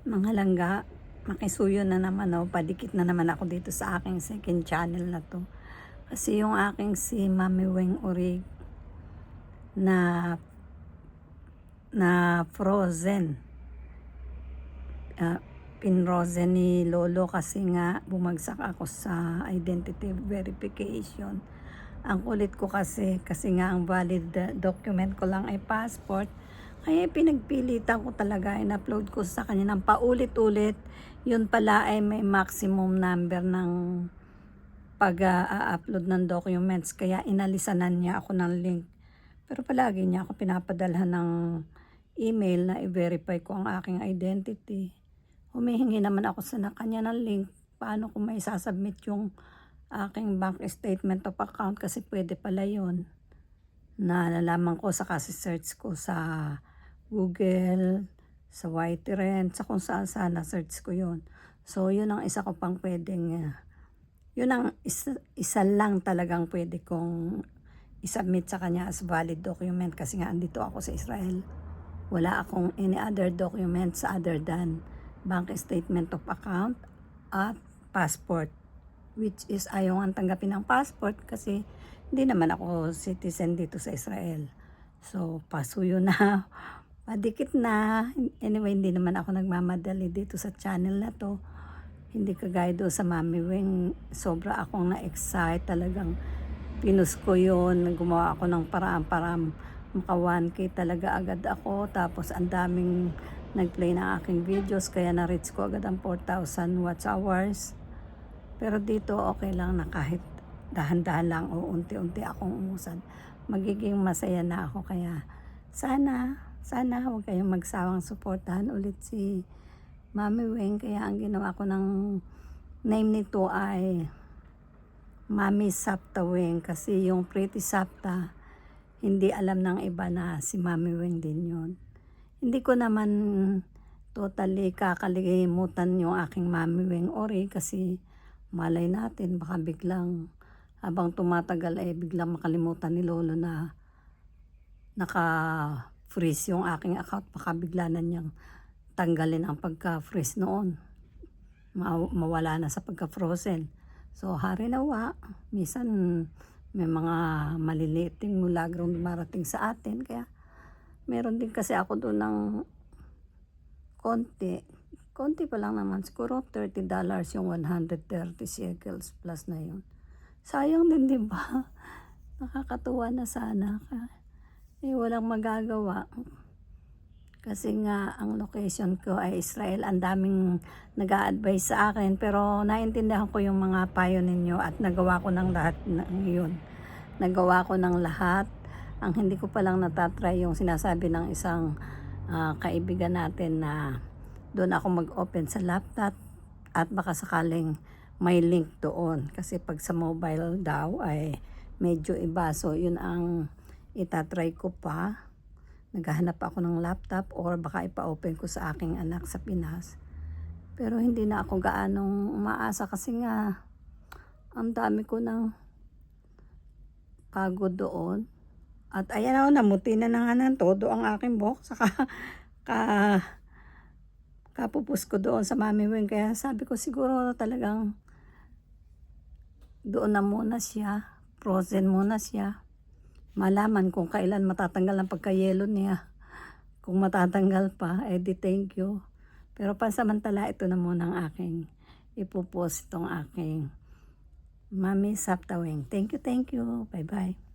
Mga langga, makisuyo na naman padikit na naman ako dito sa aking second channel na to. Kasi yung aking si Mami Weng Urig na frozen, pinrozen ni Lolo kasi nga bumagsak ako sa identity verification. Ang kulit ko kasi nga ang valid document ko lang ay passport. Kaya pinagpilitan ko talaga, in-upload ko sa kanya ng paulit-ulit. Yun pala ay may maximum number ng pag-upload ng documents. Kaya inalisanan niya ako ng link. Pero palagi niya ako pinapadalhan ng email na i-verify ko ang aking identity. Humihingi naman ako sa kanya ng link. Paano ko may sasubmit yung aking bank statement of account kasi pwede pala yun. Nalalaman ko sa kasi search ko sa Google, sa Whiterent, sa kung saan na search ko yun. So yun ang isa ko pang pwedeng, yun ang isa lang talagang pwede kong isubmit sa kanya as valid document kasi nga andito ako sa Israel. Wala akong any other documents other than bank statement of account at passport. Which is ayaw ang tanggapin ng passport kasi hindi naman ako citizen dito sa Israel. So pasuyo na, padikit na. Anyway, hindi naman ako nagmamadali dito sa channel na to. Hindi kagaya doon sa Mami Weng, sobra akong na-excite talagang. Pinus ko yun, gumawa ako ng paraan para maka 1K talaga agad ako. Tapos ang daming nag-play ng aking videos kaya na-reach ko agad ang 4,000 watch hours. Pero dito okay lang na kahit dahan-dahan lang o unti-unti akong umusad. Magiging masaya na ako kaya sana huwag kayong magsawang suportahan ulit si Mami Weng. Kaya ang ginawa ko ng name nito ay Mami Sapta Weng kasi yung Pretty Sapta hindi alam ng iba na si Mami Weng din yun. Hindi ko naman totally kakalimutan yung aking Mami Weng Ori kasi malay natin baka biglang habang tumatagal ay biglang makalimutan ni Lolo na naka-freeze yung aking account. Baka bigla na niyang tanggalin ang pagka-freeze noon. Mawala na sa pagka-frozen. So hari nawa, minsan may mga maliliiting mulagrong dumarating sa atin. Kaya meron din kasi ako doon ng konti pa lang naman, siguro $30 yung 130 shekels plus na yun. Sayang din, di ba? Nakakatuwa na sana. Walang magagawa. Kasi nga, ang location ko ay Israel. Ang daming nag-a-advise sa akin. Pero naintindihan ko yung mga payo ninyo at nagawa ko ng lahat yun. Nagawa ko ng lahat. Ang hindi ko palang natatry yung sinasabi ng isang kaibigan natin na doon ako mag-open sa laptop at baka sakaling may link doon. Kasi pag sa mobile daw ay medyo iba. So yun ang itatry ko pa. Naghahanap ako ng laptop or baka ipa-open ko sa aking anak sa Pinas. Pero hindi na ako gaanong umaasa kasi nga ang dami ko ng pagod doon. At ayan ako, namuti na ng todo ang aking buhok. Saka kapupus ko doon sa Mami Weng. Kaya sabi ko siguro talagang doon na muna siya. Frozen muna siya. Malaman kung kailan matatanggal ang pagka-yelo niya. Kung matatanggal pa, edi thank you. Pero pansamantala, ito na muna ang aking ipopost itong aking Mami Sapta Weng. Thank you. Bye-bye.